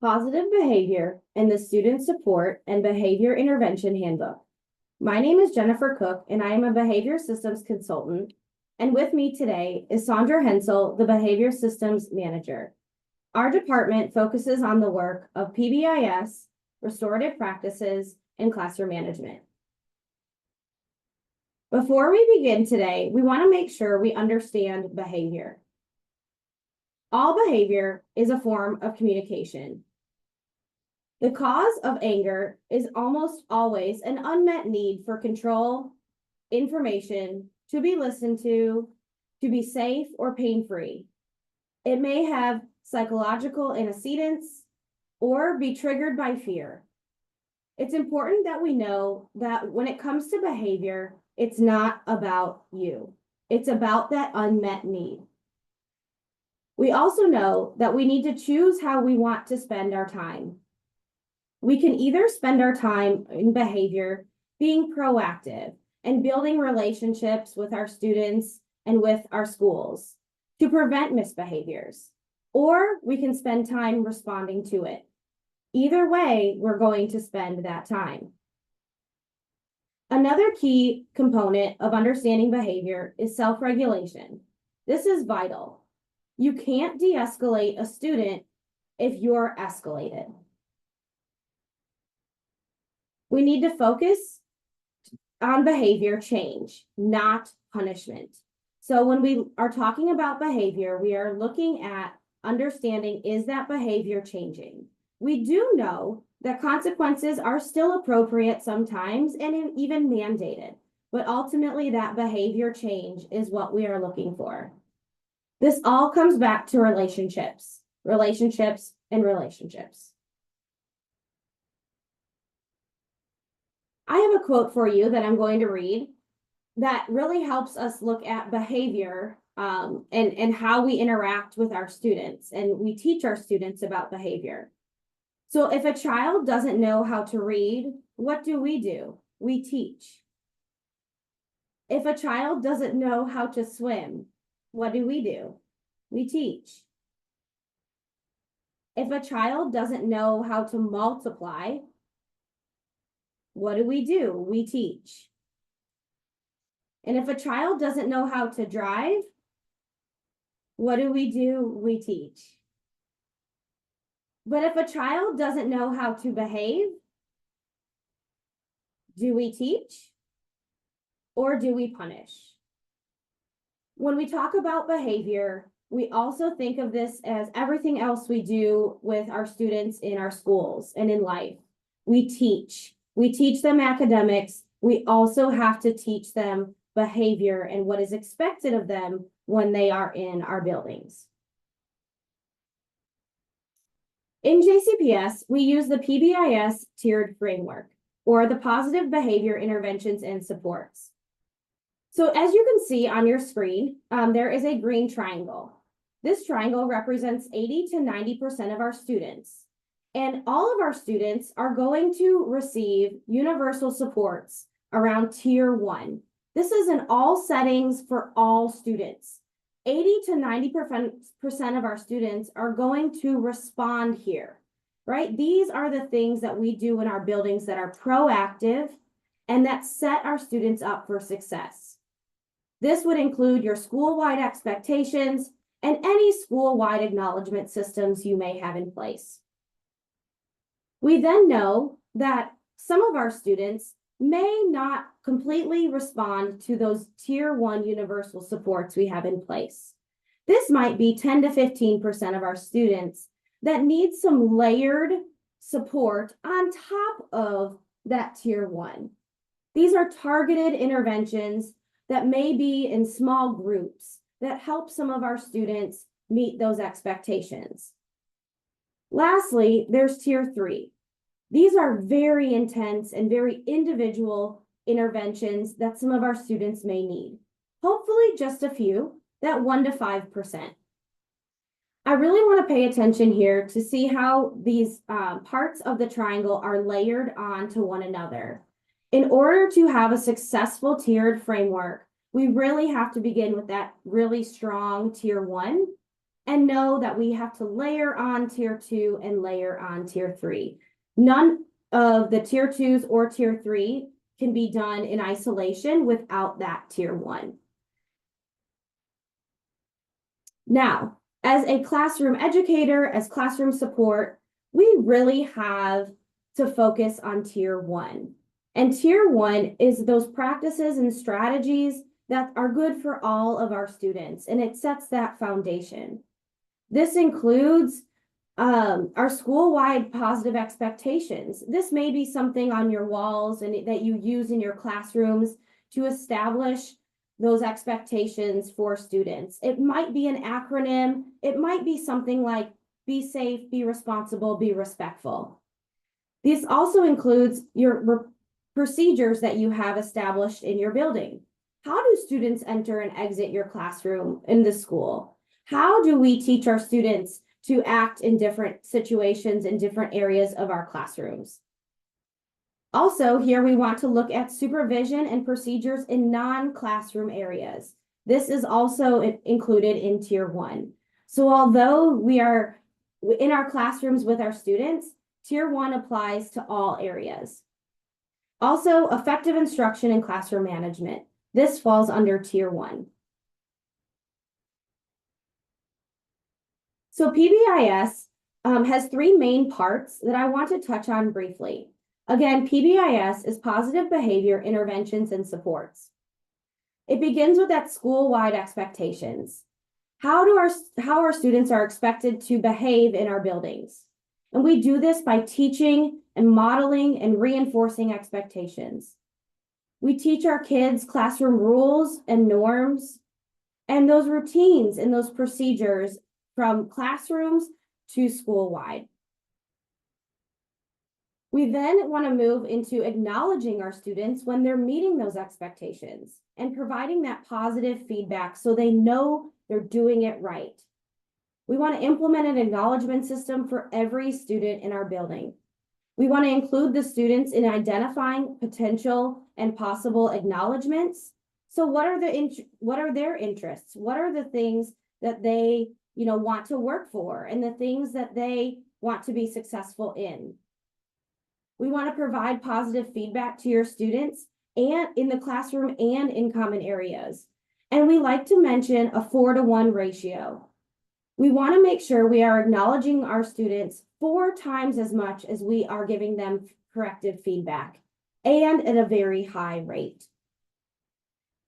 Positive Behavior and the Student Support and Behavior Intervention Handbook. My name is Jennifer Cook, and I am a Behavior Systems Consultant. And with me today is Sandra Hensel, the Behavior Systems Manager. Our department focuses on the work of PBIS, restorative practices, and classroom management. Before we begin today, we want to make sure we understand behavior. All behavior is a form of communication. The cause of anger is almost always an unmet need for control, information, to be listened to be safe or pain-free. It may have psychological antecedents or be triggered by fear. It's important that we know that when it comes to behavior, it's not about you. It's about that unmet need. We also know that we need to choose how we want to spend our time. We can either spend our time in behavior being proactive and building relationships with our students and with our schools to prevent misbehaviors, or we can spend time responding to it. Either way, we're going to spend that time. Another key component of understanding behavior is self-regulation. This is vital. You can't de-escalate a student if you're escalated. We need to focus on behavior change, not punishment. So when we are talking about behavior, we are looking at understanding, is that behavior changing? We do know that consequences are still appropriate sometimes and even mandated, but ultimately that behavior change is what we are looking for. This all comes back to relationships, relationships, and relationships. I have a quote for you that I'm going to read that really helps us look at behavior and how we interact with our students, and we teach our students about behavior. So if a child doesn't know how to read, what do? We teach. If a child doesn't know how to swim, what do? We teach. If a child doesn't know how to multiply, what do? We teach. And if a child doesn't know how to drive, what do? We teach. But if a child doesn't know how to behave, do we teach or do we punish? When we talk about behavior, we also think of this as everything else we do with our students in our schools and in life. We teach. We teach them academics. We also have to teach them behavior and what is expected of them when they are in our buildings. In JCPS, we use the PBIS tiered framework, or the Positive Behavior Interventions and Supports. So as you can see on your screen, there is a green triangle. This triangle represents 80 to 90% of our students. And all of our students are going to receive universal supports around Tier 1. This is in all settings for all students. 80 to 90% of our students are going to respond here, right? These are the things that we do in our buildings that are proactive and that set our students up for success. This would include your school-wide expectations and any school-wide acknowledgement systems you may have in place. We then know that some of our students may not completely respond to those Tier 1 universal supports we have in place. This might be 10 to 15% of our students that need some layered support on top of that Tier 1. These are targeted interventions that may be in small groups that help some of our students meet those expectations. Lastly, there's Tier 3. These are very intense and very individual interventions that some of our students may need. Hopefully just a few, that 1 to 5%. I really want to pay attention here to see how these parts of the triangle are layered onto one another. In order to have a successful tiered framework, we really have to begin with that really strong Tier 1 and know that we have to layer on tier 2 and layer on tier 3. None of the tier 2s or tier 3 can be done in isolation without that tier 1. Now, as a classroom educator, as classroom support, we really have to focus on tier 1. And tier 1 is those practices and strategies that are good for all of our students, and it sets that foundation. This includes our school-wide positive expectations. This may be something on your walls and that you use in your classrooms to establish those expectations for students. It might be an acronym. It might be something like be safe, be responsible, be respectful. This also includes your procedures that you have established in your building. How do students enter and exit your classroom in the school? How do we teach our students to act in different situations in different areas of our classrooms? Also, here we want to look at supervision and procedures in non-classroom areas. This is also included in tier 1. So although we are in our classrooms with our students, tier 1 applies to all areas. Also, effective instruction and classroom management. This falls under tier 1. So PBIS has 3 main parts that I want to touch on briefly. Again, PBIS is positive behavior interventions and supports. It begins with that school-wide expectations. How our students are expected to behave in our buildings. And we do this by teaching and modeling and reinforcing expectations. We teach our kids classroom rules and norms and those routines and those procedures from classrooms to school-wide. We then want to move into acknowledging our students when they're meeting those expectations and providing that positive feedback so they know they're doing it right. We want to implement an acknowledgement system for every student in our building. We want to include the students in identifying potential and possible acknowledgements. So what are their interests? What are the things that they want to work for and the things that they want to be successful in? We want to provide positive feedback to your students and in the classroom and in common areas. And we like to mention a 4-to-1 ratio. We want to make sure we are acknowledging our students 4 times as much as we are giving them corrective feedback, and at a very high rate.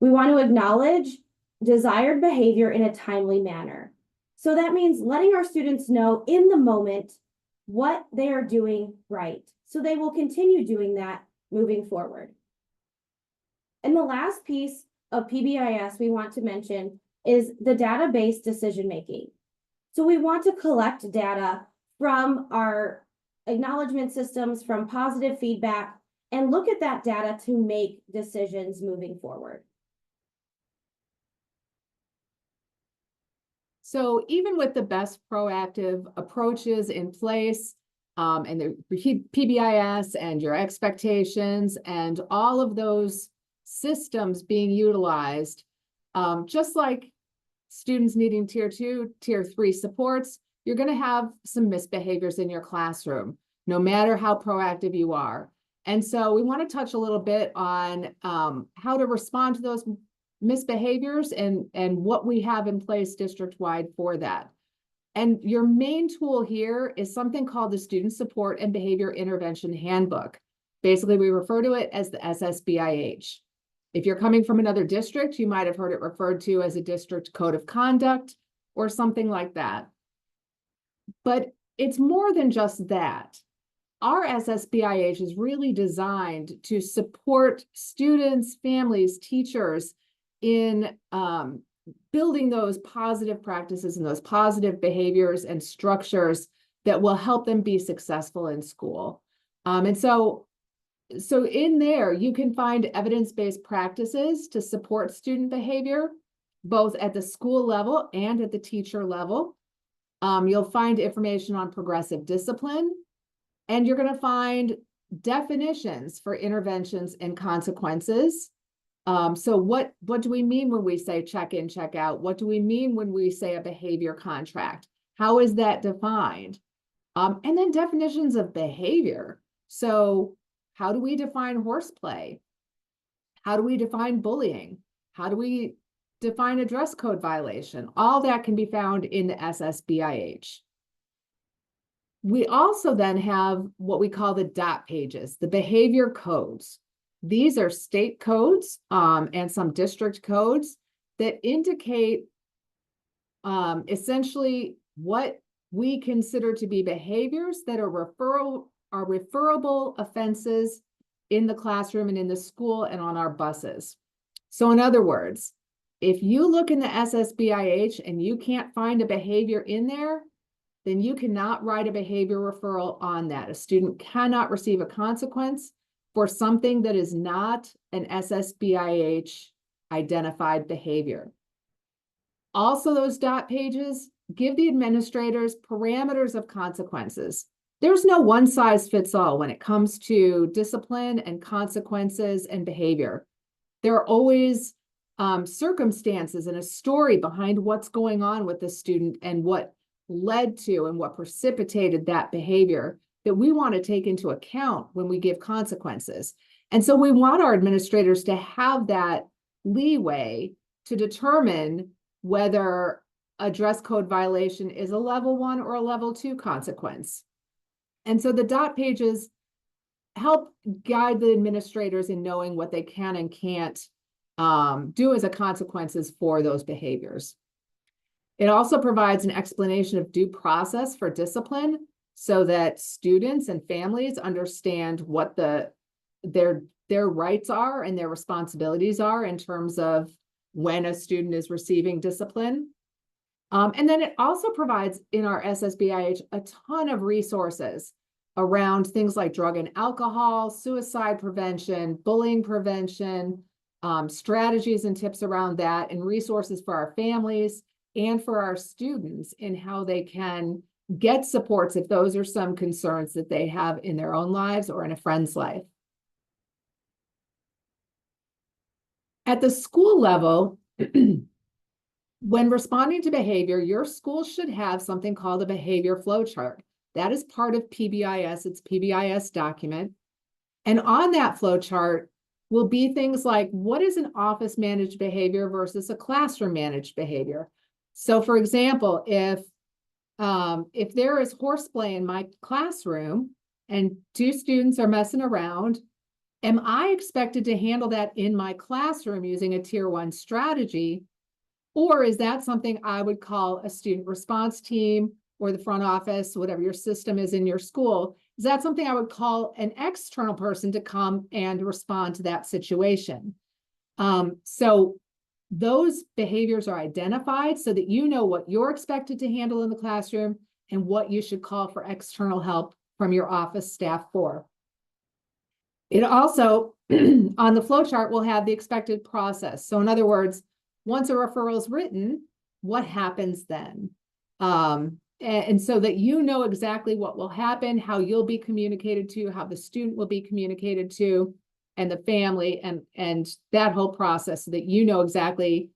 We want to acknowledge desired behavior in a timely manner. So that means letting our students know in the moment what they are doing right, so they will continue doing that moving forward. And the last piece of PBIS we want to mention is the data-based decision-making. So we want to collect data from our acknowledgement systems, from positive feedback, and look at that data to make decisions moving forward. So even with the best proactive approaches in place, and the PBIS and your expectations and all of those systems being utilized, just like students needing tier 2, tier 3 supports, you're going to have some misbehaviors in your classroom, no matter how proactive you are. And so we want to touch a little bit on how to respond to those misbehaviors and what we have in place district-wide for that. And your main tool here is something called the Student Support and Behavior Intervention Handbook. Basically, we refer to it as the SSBIH. If you're coming from another district, you might have heard it referred to as a district code of conduct or something like that. But it's more than just that. Our SSBIH is really designed to support students, families, teachers in building those positive practices and those positive behaviors and structures that will help them be successful in school. And so in there, you can find evidence-based practices to support student behavior, both at the school level and at the teacher level. You'll find information on progressive discipline, and you're going to find definitions for interventions and consequences. So what do we mean when we say check in, check out? What do we mean when we say a behavior contract? How is that defined? And then definitions of behavior. So how do we define horseplay? How do we define bullying? How do we define a dress code violation? All that can be found in the SSBIH. We also then have what we call the dot pages, the behavior codes. These are state codes and some district codes that indicate essentially what we consider to be behaviors that are referable offenses in the classroom and in the school and on our buses. So in other words, if you look in the SSBIH and you can't find a behavior in there, then you cannot write a behavior referral on that. A student cannot receive a consequence for something that is not an SSBIH identified behavior. Also, those dot pages give the administrators parameters of consequences. There's no one size fits all when it comes to discipline and consequences and behavior. There are always circumstances and a story behind what's going on with the student and what led to and what precipitated that behavior that we want to take into account when we give consequences. And so we want our administrators to have that leeway to determine whether a dress code violation is a level 1 or a level 2 consequence. And so the dot pages help guide the administrators in knowing what they can and can't do as a consequences for those behaviors. It also provides an explanation of due process for discipline so that students and families understand what their rights are and their responsibilities are in terms of when a student is receiving discipline. And then it also provides in our SSBIH a ton of resources around things like drug and alcohol, suicide prevention, bullying prevention, strategies and tips around that, and resources for our families and for our students in how they can get supports if those are some concerns that they have in their own lives or in a friend's life. At the school level, when responding to behavior, your school should have something called a behavior flow chart. That is part of PBIS, it's PBIS document. And on that flow chart will be things like, what is an office managed behavior versus a classroom managed behavior? So for example, if there is horseplay in my classroom and 2 students are messing around, am I expected to handle that in my classroom using a tier 1 strategy? Or is that something I would call a student response team or the front office, whatever your system is in your school? Is that something I would call an external person to come and respond to that situation? So those behaviors are identified so that you know what you're expected to handle in the classroom and what you should call for external help from your office staff for. It also, on the flow chart, will have the expected process. So in other words, once a referral is written, what happens then? And so that you know exactly what will happen, how you'll be communicated to, how the student will be communicated to, and the family, and that whole process, so that you know exactly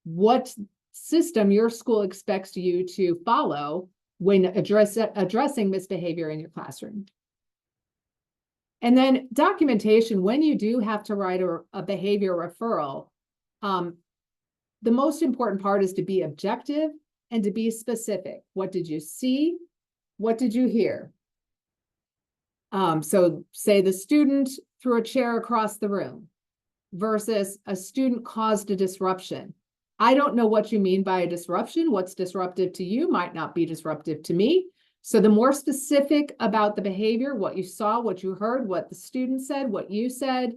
what system your school expects you to follow when addressing misbehavior in your classroom. And then documentation, when you do have to write a behavior referral, the most important part is to be objective and to be specific. What did you see? What did you hear? So say the student threw a chair across the room versus a student caused a disruption. I don't know what you mean by a disruption. What's disruptive to you might not be disruptive to me. So the more specific about the behavior, what you saw, what you heard, what the student said, what you said,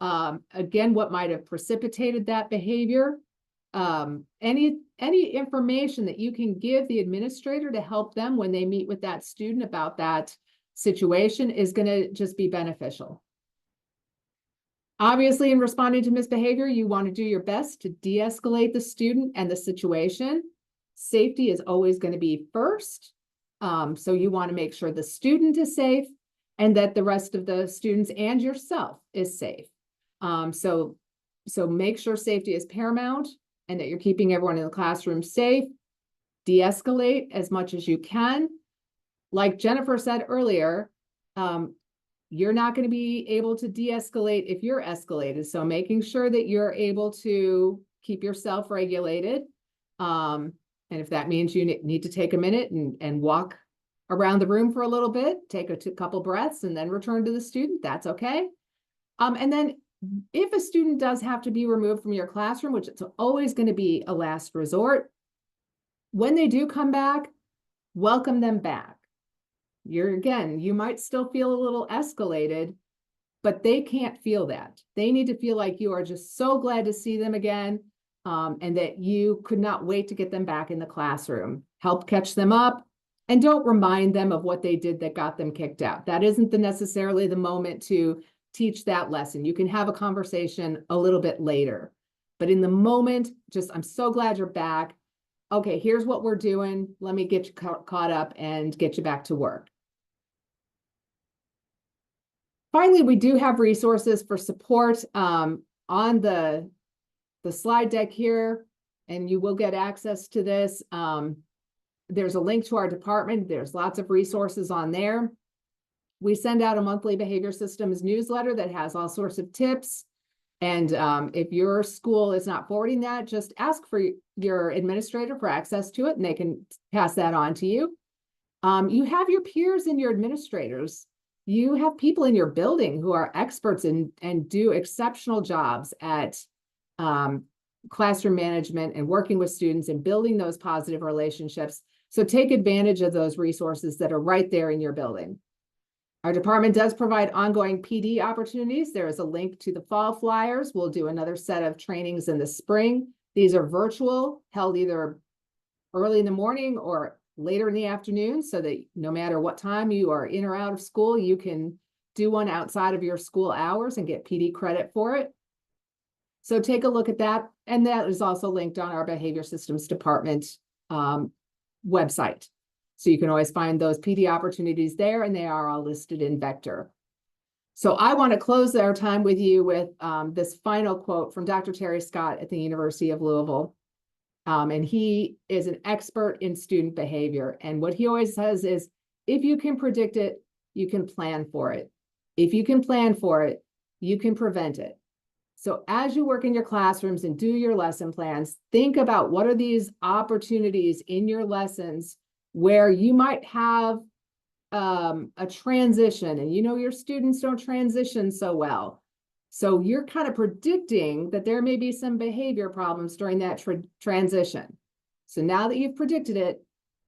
again, what might have precipitated that behavior, any information that you can give the administrator to help them when they meet with that student about that situation is going to just be beneficial. Obviously, in responding to misbehavior, you want to do your best to de-escalate the student and the situation. Safety is always going to be first. So you want to make sure the student is safe and that the rest of the students and yourself is safe. So So make sure safety is paramount and that you're keeping everyone in the classroom safe. De-escalate as much as you can. Like Jennifer said earlier, you're not going to be able to de-escalate if you're escalated. So making sure that you're able to keep yourself regulated. And if that means you need to take a minute and walk around the room for a little bit, take a couple breaths and then return to the student, that's okay. And then if a student does have to be removed from your classroom, which it's always going to be a last resort, when they do come back, welcome them back. You might still feel a little escalated, but they can't feel that. They need to feel like you are just so glad to see them again, and that you could not wait to get them back in the classroom. Help catch them up, and don't remind them of what they did that got them kicked out. That isn't necessarily the moment to teach that lesson. You can have a conversation a little bit later. But in the moment, I'm so glad you're back. Okay, here's what we're doing. Let me get you caught up and get you back to work. Finally, we do have resources for support on the slide deck here, and you will get access to this. There's a link to our department. There's lots of resources on there. We send out a monthly behavior systems newsletter that has all sorts of tips. And if your school is not forwarding that, just ask for your administrator for access to it, and they can pass that on to you. You have your peers and your administrators. You have people in your building who are experts and do exceptional jobs at classroom management and working with students and building those positive relationships. So take advantage of those resources that are right there in your building. Our department does provide ongoing PD opportunities. There is a link to the fall flyers. We'll do another set of trainings in the spring. These are virtual, held either early in the morning or later in the afternoon, so that no matter what time you are in or out of school, you can do one outside of your school hours and get PD credit for it. So take a look at that. And that is also linked on our behavior systems department website. So you can always find those PD opportunities there, and they are all listed in Vector. So I want to close our time with you with this final quote from Dr. Terry Scott at the University of Louisville. And he is an expert in student behavior. And what he always says is, if you can predict it, you can plan for it. If you can plan for it, you can prevent it. So as you work in your classrooms and do your lesson plans, think about what are these opportunities in your lessons where you might have a transition, and your students don't transition so well. So you're kind of predicting that there may be some behavior problems during that transition. So now that you've predicted it,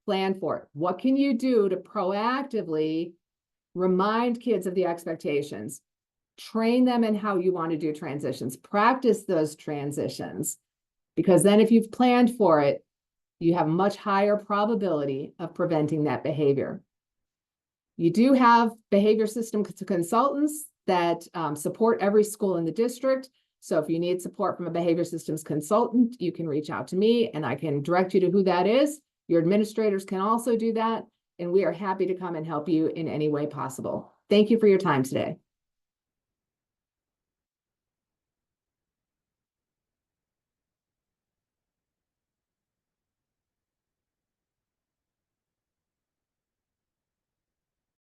plan for it. What can you do to proactively remind kids of the expectations? Train them in how you want to do transitions. Practice those transitions, because then if you've planned for it, you have much higher probability of preventing that behavior. You do have behavior system consultants that support every school in the district. So if you need support from a behavior systems consultant, you can reach out to me and I can direct you to who that is. Your administrators can also do that, and we are happy to come and help you in any way possible. Thank you for your time today.